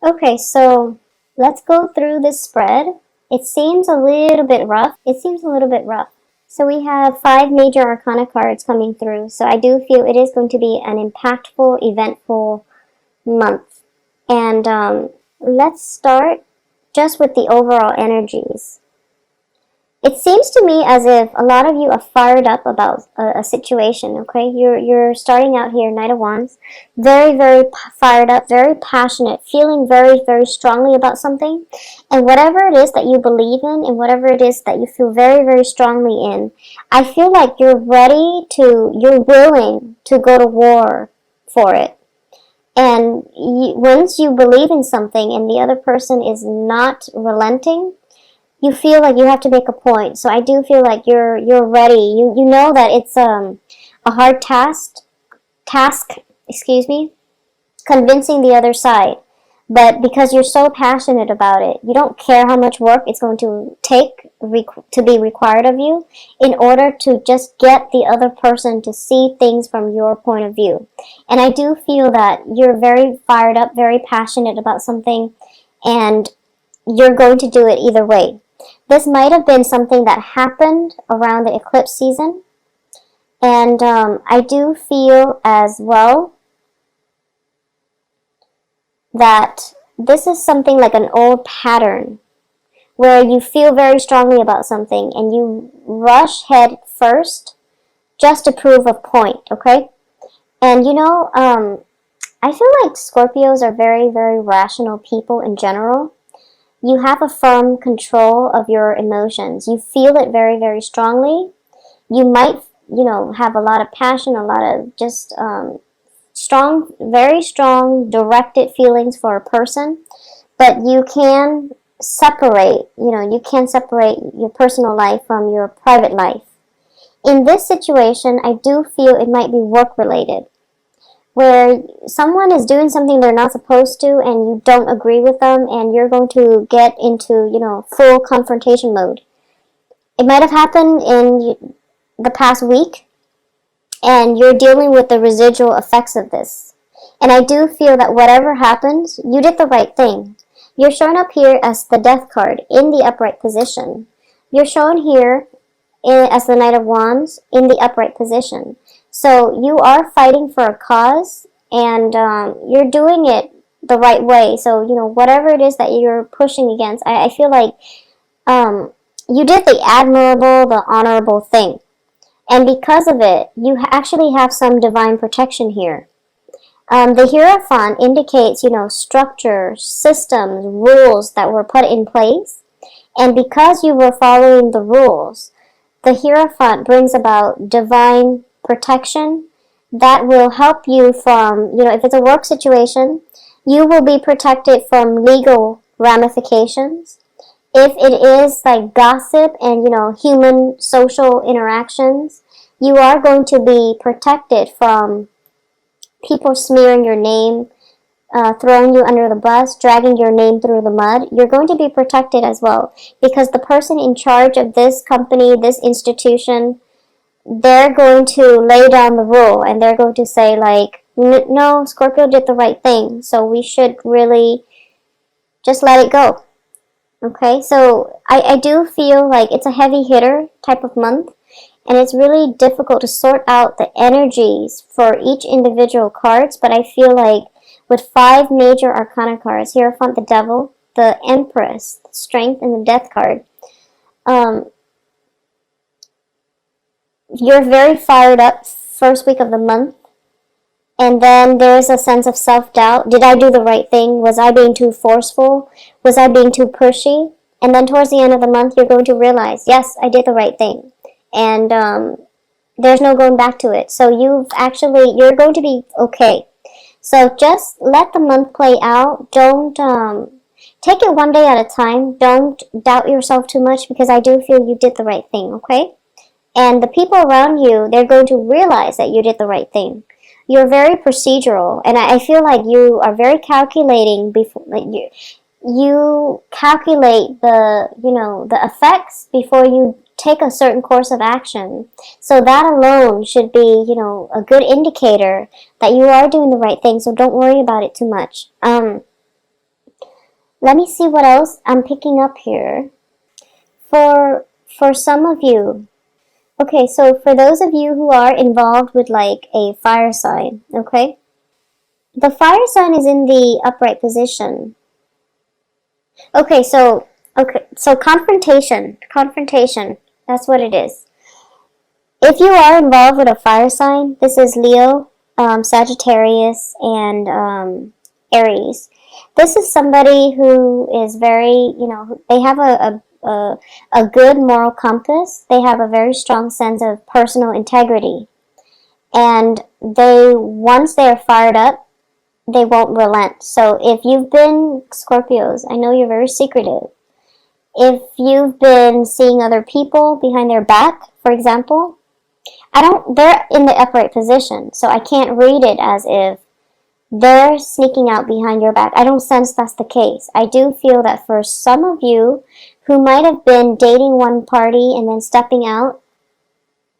Okay, so let's go through this spread. It seems a little bit rough. So we have 5 major arcana cards coming through. So I do feel it is going to be an impactful, eventful month. And let's start just with the overall energies. It seems to me as if a lot of you are fired up about a situation, okay? You're starting out here, Knight of Wands, very, very fired up, very passionate, feeling very, very strongly about something. And whatever it is that you believe in and whatever it is that you feel very, very strongly in, I feel like you're willing to go to war for it. And once you believe in something and the other person is not relenting, you feel like you have to make a point. So I do feel like you're ready. You know that it's a hard task, convincing the other side. But because you're so passionate about it, you don't care how much work it's going to take to be required of you in order to just get the other person to see things from your point of view. And I do feel that you're very fired up, very passionate about something, and you're going to do it either way. This might have been something that happened around the eclipse season. And I do feel as well that this is something like an old pattern where you feel very strongly about something and you rush head first just to prove a point, okay? And I feel like Scorpios are very, very rational people in general. You have a firm control of your emotions. You feel it very, very strongly. You might, have a lot of passion, a lot of just strong, very strong, directed feelings for a person. But you can separate, your personal life from your private life. In this situation, I do feel it might be work related, where someone is doing something they're not supposed to and you don't agree with them and you're going to get into, full confrontation mode. It might have happened in the past week and you're dealing with the residual effects of this. And I do feel that whatever happens, you did the right thing. You're shown up here as the Death card in the upright position. You're shown here as the Knight of Wands in the upright position. So you are fighting for a cause, and you're doing it the right way. So, whatever it is that you're pushing against, I feel like you did the admirable, the honorable thing. And because of it, you actually have some divine protection here. The Hierophant indicates, structure, systems, rules that were put in place. And because you were following the rules, the Hierophant brings about divine protection that will help you from, if it's a work situation, you will be protected from legal ramifications. If it is like gossip and, human social interactions, you are going to be protected from people smearing your name, throwing you under the bus, dragging your name through the mud. You're going to be protected as well because the person in charge of this company, this institution, they're going to lay down the rule and they're going to say like, no, Scorpio did the right thing, so we should really just let it go. Okay, so I do feel like it's a heavy hitter type of month, and it's really difficult to sort out the energies for each individual cards, but I feel like with 5 major arcana cards, Hierophant, the Devil, the Empress, the Strength, and the Death card, you're very fired up first week of the month, and then there's a sense of self-doubt. Did I do the right thing? Was I being too forceful? Was I being too pushy? And then towards the end of the month, you're going to realize, yes, I did the right thing. And there's no going back to it. So you're going to be okay. So just let the month play out. Don't take it one day at a time. Don't doubt yourself too much because I do feel you did the right thing, okay? And the people around you, they're going to realize that you did the right thing. You're very procedural, and I feel like you are very calculating before you calculate the effects before you take a certain course of action. So that alone should be, a good indicator that you are doing the right thing. So don't worry about it too much. Let me see what else I'm picking up here. For some of you, okay, so for those of you who are involved with like a fire sign, okay, the fire sign is in the upright position. Okay, so confrontation, that's what it is. If you are involved with a fire sign, this is Leo, Sagittarius, and Aries. This is somebody who is very, they have a good moral compass. They have a very strong sense of personal integrity. And once they're fired up, they won't relent. So if you've been Scorpios, I know you're very secretive. If you've been seeing other people behind their back, for example, they're in the upright position, so I can't read it as if they're sneaking out behind your back. I don't sense that's the case. I do feel that for some of you who might have been dating one party and then stepping out,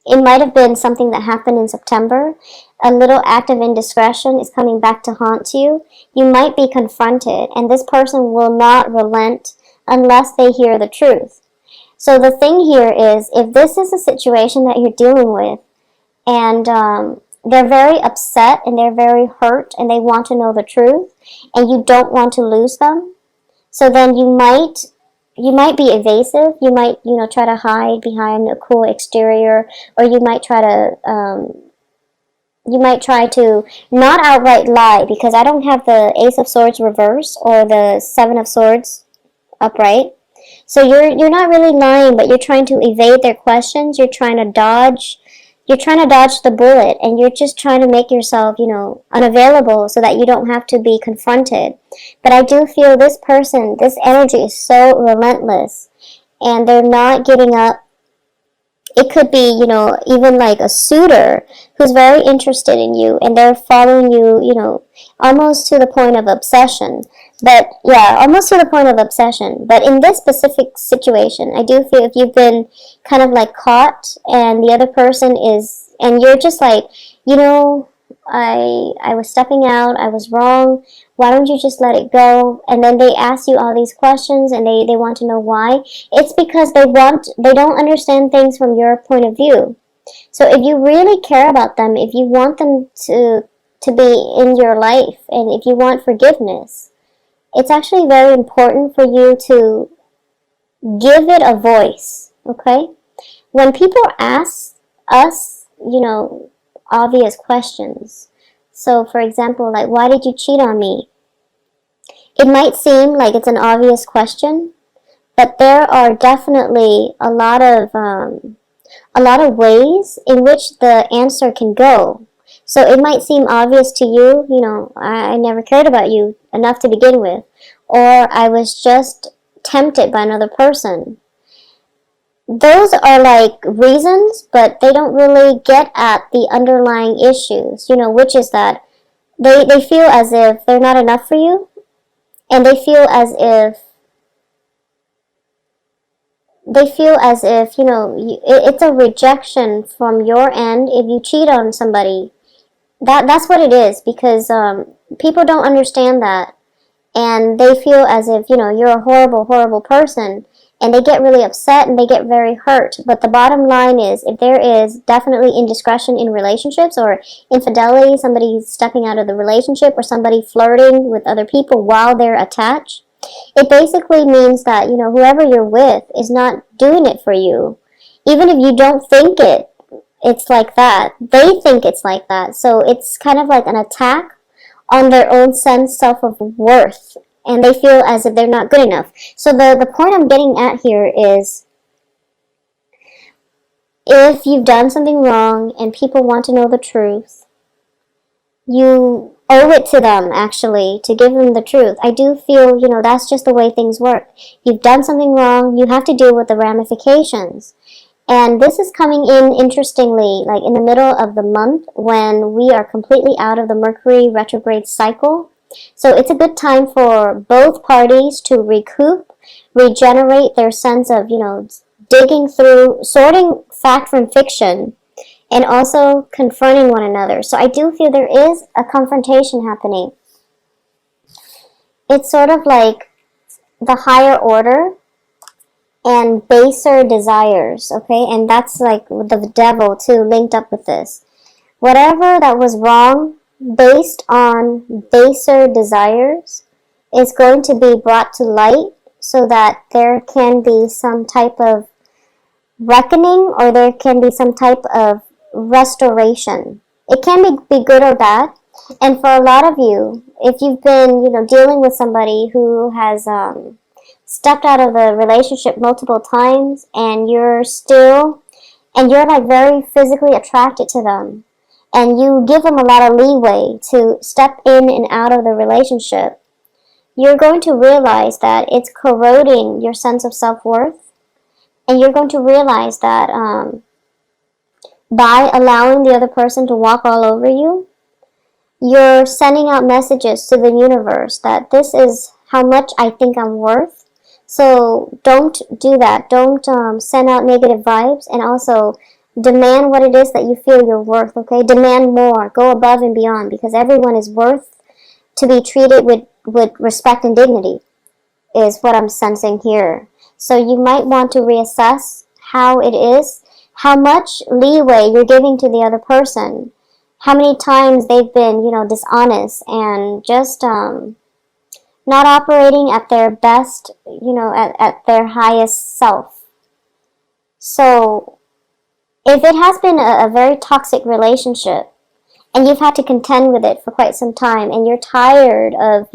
it might have been something that happened in September. A little act of indiscretion is coming back to haunt you. You might be confronted, and this person will not relent unless they hear the truth. So the thing here is, if this is a situation that you're dealing with, and they're very upset and they're very hurt and they want to know the truth, and you don't want to lose them, so then you might be evasive. You might, try to hide behind a cool exterior, or you might try to not outright lie, because I don't have the Ace of Swords reverse or the Seven of Swords upright. So you're not really lying, but you're trying to evade their questions. You're trying to dodge the bullet, and you're just trying to make yourself, unavailable so that you don't have to be confronted. But I do feel this person, this energy is so relentless, and they're not giving up. It could be, even like a suitor who's very interested in you, and they're following you, almost to the point of obsession. But yeah, almost to the point of obsession. But in this specific situation, I do feel if you've been kind of like caught, and the other person is, and you're just like, I was stepping out, I was wrong, why don't you just let it go? And then they ask you all these questions, and they want to know why. It's because they don't understand things from your point of view. So if you really care about them, if you want them to be in your life, and if you want forgiveness, it's actually very important for you to give it a voice, okay? When people ask us, obvious questions, so for example, like, why did you cheat on me? It might seem like it's an obvious question, but there are definitely a lot of ways in which the answer can go. So it might seem obvious to you, I never cared about you enough to begin with, or I was just tempted by another person. Those are like reasons, but they don't really get at the underlying issues, which is that they feel as if they're not enough for you, and they feel as if it's a rejection from your end if you cheat on somebody. That's what it is, because people don't understand that, and they feel as if you're a horrible person, and they get really upset and they get very hurt. But the bottom line is, if there is definitely indiscretion in relationships, or infidelity, somebody stepping out of the relationship, or somebody flirting with other people while they're attached, it basically means that whoever you're with is not doing it for you. Even if you don't think it's like that, they think it's like that. So it's kind of like an attack on their own self of worth, and they feel as if they're not good enough. So the point I'm getting at here is, if you've done something wrong and people want to know the truth, you owe it to them, actually, to give them the truth. I do feel, that's just the way things work. You've done something wrong, you have to deal with the ramifications. And this is coming in, interestingly, like in the middle of the month, when we are completely out of the Mercury retrograde cycle. So it's a good time for both parties to recoup, regenerate their sense of, digging through, sorting fact from fiction, and also confronting one another. So I do feel there is a confrontation happening. It's sort of like the higher order and baser desires, okay? And that's like the devil too, linked up with this. Whatever that was wrong based on baser desires is going to be brought to light so that there can be some type of reckoning, or there can be some type of restoration. It can be good or bad. And for a lot of you, if you've been, dealing with somebody who has stepped out of the relationship multiple times, and you're like very physically attracted to them, and you give them a lot of leeway to step in and out of the relationship, you're going to realize that it's corroding your sense of self-worth. And you're going to realize that by allowing the other person to walk all over you, you're sending out messages to the universe that this is how much I think I'm worth. So don't do that. Don't send out negative vibes, and also demand what it is that you feel you're worth, okay? Demand more. Go above and beyond, because everyone is worth to be treated with respect and dignity, is what I'm sensing here. So you might want to reassess how it is, how much leeway you're giving to the other person, how many times they've been, dishonest and just not operating at their best, at their highest self. So if it has been a very toxic relationship, and you've had to contend with it for quite some time, and you're tired of,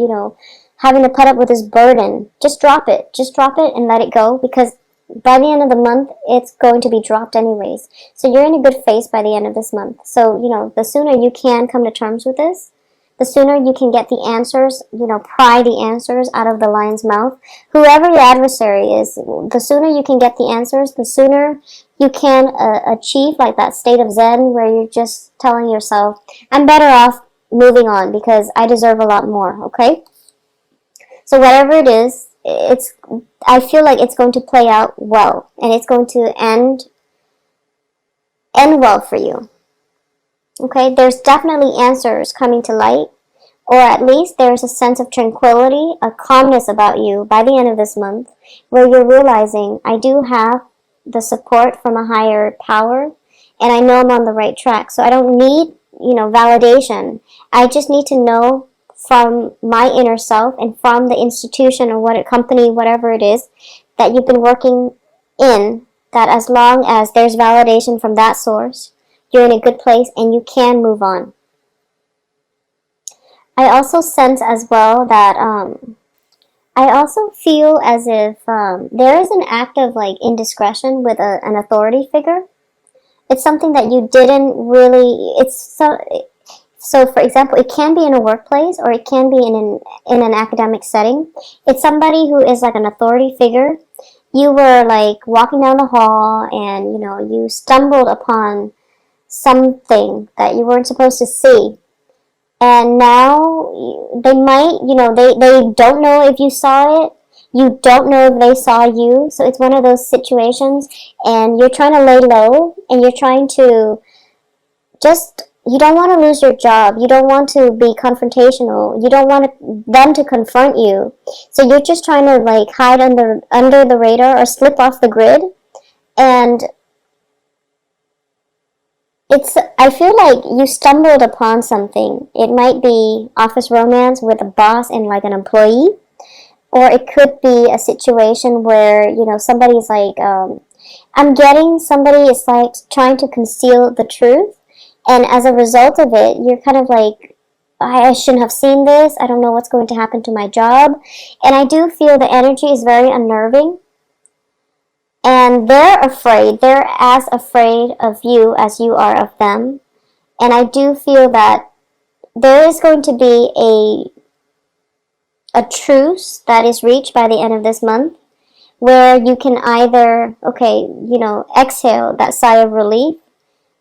having to put up with this burden, just drop it. Just drop it and let it go, because by the end of the month, it's going to be dropped anyways. So you're in a good phase by the end of this month. So, the sooner you can come to terms with this, the sooner you can get the answers, pry the answers out of the lion's mouth. Whoever your adversary is, the sooner you can get the answers, the sooner you can achieve like that state of Zen where you're just telling yourself, I'm better off moving on because I deserve a lot more, okay? So whatever it is, I feel like it's going to play out well, and it's going to end well for you. Okay, there's definitely answers coming to light, or at least there's a sense of tranquility, a calmness about you by the end of this month, where you're realizing, I do have the support from a higher power, and I know I'm on the right track. So I don't need, validation. I just need to know from my inner self and from the institution or what company, whatever it is, that you've been working in, that as long as there's validation from that source, you're in a good place and you can move on. I also sense as well that I also feel as if there is an act of like indiscretion with an authority figure. It's something that you didn't really, so for example, it can be in a workplace or it can be in an academic setting. It's somebody who is like an authority figure. You were like walking down the hall and, you stumbled upon something that you weren't supposed to see. And now they might, they don't know if you saw it. You don't know if they saw you. So it's one of those situations, and you're trying to lay low, and you're trying to you don't want to lose your job. You don't want to be confrontational. You don't want them to confront you. So you're just trying to like hide under the radar or slip off the grid. And I feel like you stumbled upon something. It might be office romance with a boss and like an employee. Or it could be a situation where, somebody's like, I'm getting somebody is like trying to conceal the truth. And as a result of it, you're kind of like, I shouldn't have seen this. I don't know what's going to happen to my job. And I do feel the energy is very unnerving. And they're afraid. They're as afraid of you as you are of them. And I do feel that there is going to be a truce that is reached by the end of this month, where you can either, exhale that sigh of relief,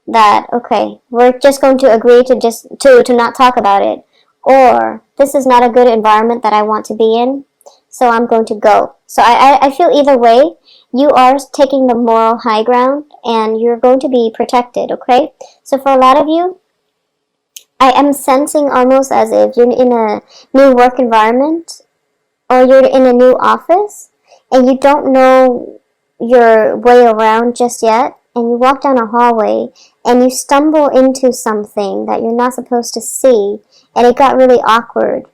that, okay, we're just going to agree to not talk about it, or this is not a good environment that I want to be in, so I'm going to go. So I feel either way, you are taking the moral high ground, and you're going to be protected, okay? So for a lot of you, I am sensing almost as if you're in a new work environment, or you're in a new office and you don't know your way around just yet, and you walk down a hallway and you stumble into something that you're not supposed to see, and it got really awkward,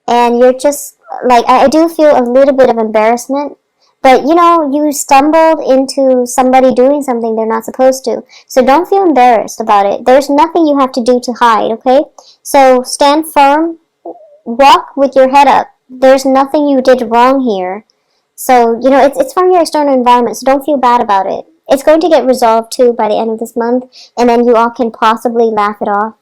and you're just like, I do feel a little bit of embarrassment, but you know, you stumbled into somebody doing something they're not supposed to, so don't feel embarrassed about it. There's nothing you have to do to hide, okay? So stand firm, walk with your head up. There's nothing you did wrong here. So, you know, it's from your external environment, so don't feel bad about it. It's going to get resolved too by the end of this month, and then you all can possibly laugh it off.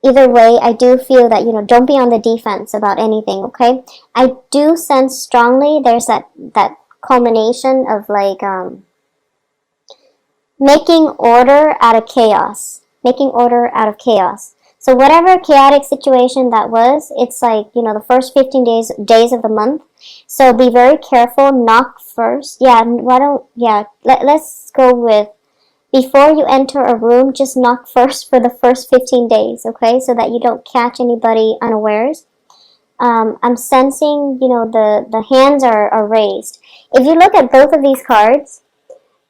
Either way, I do feel that, you know, don't be on the defense about anything, okay? I do sense strongly there's that culmination of like making order out of chaos. Making order out of chaos. So whatever chaotic situation that was, it's like, you know, the first 15 days of the month. So be very careful. Knock first. Let's go with, before you enter a room, just knock first for the first 15 days, okay? So that you don't catch anybody unawares. I'm sensing, you know, the hands are raised. If you look at both of these cards,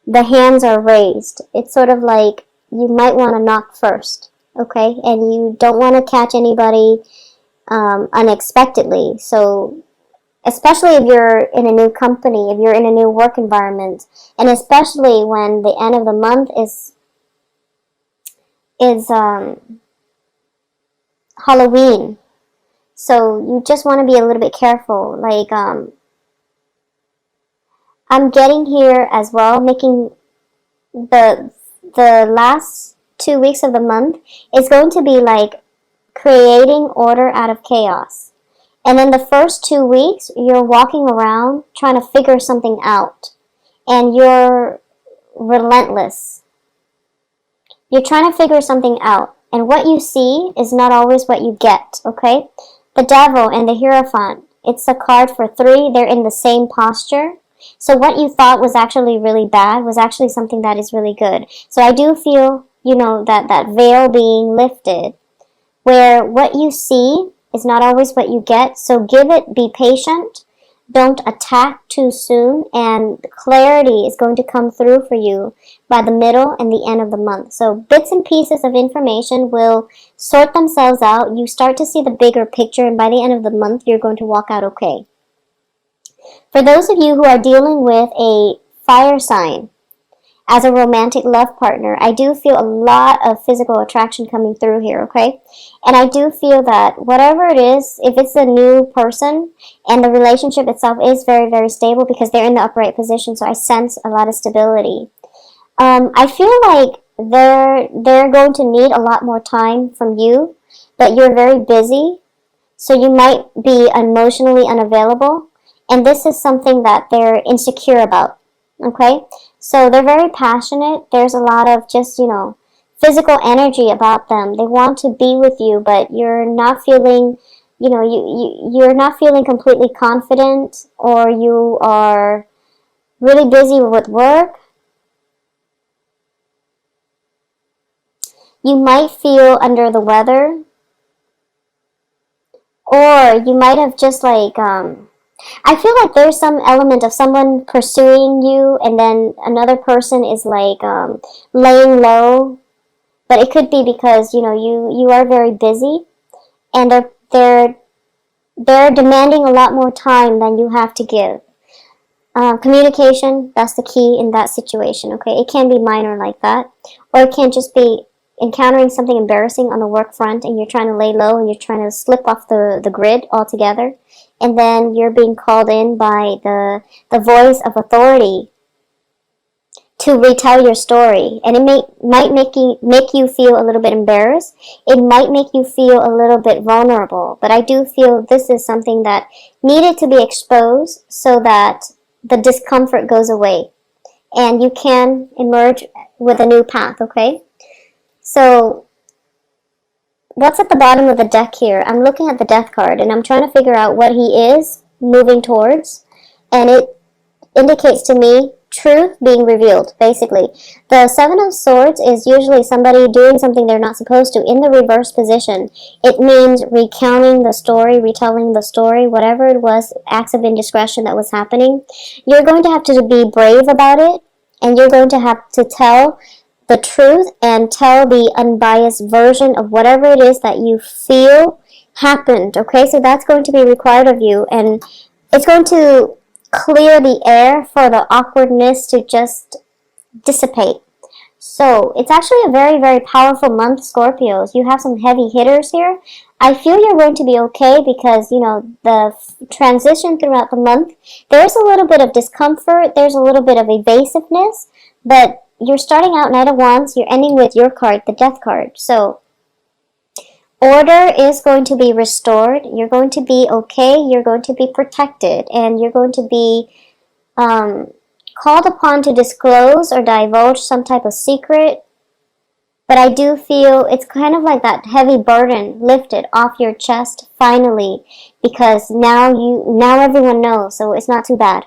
the hands are raised. It's sort of like you might want to knock first, okay? And you don't want to catch anybody unexpectedly. So especially if you're in a new company, if you're in a new work environment, and especially when the end of the month is Halloween. So you just want to be a little bit careful. Like, I'm getting here as well, making the last 2 weeks of the month is going to be like creating order out of chaos. And then the first 2 weeks, you're walking around trying to figure something out. And you're relentless. You're trying to figure something out. And what you see is not always what you get, okay? The Devil and the Hierophant, it's a card for 3. They're in the same posture. So what you thought was actually really bad was actually something that is really good. So I do feel, you know, that veil being lifted, where what you see is not always what you get. So be patient. Don't attack too soon, and clarity is going to come through for you by the middle and the end of the month. So bits and pieces of information will sort themselves out. You start to see the bigger picture, and by the end of the month, you're going to walk out okay. For those of you who are dealing with a fire sign as a romantic love partner, I do feel a lot of physical attraction coming through here, okay? And I do feel that whatever it is, if it's a new person and the relationship itself is very, very stable because they're in the upright position, so I sense a lot of stability. I feel like they're going to need a lot more time from you, but you're very busy, so you might be emotionally unavailable, and this is something that they're insecure about, okay? So they're very passionate. There's a lot of just, you know, physical energy about them. They want to be with you, but you're not feeling, you know, you're not feeling completely confident, or you are really busy with work. You might feel under the weather, or you might have just like, I feel like there's some element of someone pursuing you, and then another person is like laying low. But it could be because, you know, you are very busy, and they're demanding a lot more time than you have to give. Communication, that's the key in that situation, okay? It can be minor like that, or it can just be encountering something embarrassing on the work front, and you're trying to lay low, and you're trying to slip off the grid altogether, and then you're being called in by the voice of authority to retell your story, and it might make you feel a little bit embarrassed. It might make you feel a little bit vulnerable, but I do feel this is something that needed to be exposed so that the discomfort goes away, and you can emerge with a new path, okay? So what's at the bottom of the deck here? I'm looking at the Death card, and I'm trying to figure out what he is moving towards, and it indicates to me truth being revealed, basically. The Seven of Swords is usually somebody doing something they're not supposed to in the reverse position. It means recounting the story, retelling the story, whatever it was, acts of indiscretion that was happening. You're going to have to be brave about it, and you're going to have to tell the truth and tell the unbiased version of whatever it is that you feel happened, okay? So that's going to be required of you, and it's going to clear the air for the awkwardness to just dissipate. So it's actually a very, very powerful month, Scorpios. You have some heavy hitters here. I feel you're going to be okay because, you know, the transition throughout the month, there's a little bit of discomfort, there's a little bit of evasiveness, but you're starting out Knight of Wands, you're ending with your card, the Death card. So order is going to be restored. You're going to be okay. You're going to be protected. And you're going to be called upon to disclose or divulge some type of secret. But I do feel it's kind of like that heavy burden lifted off your chest finally. Because now everyone knows. So it's not too bad.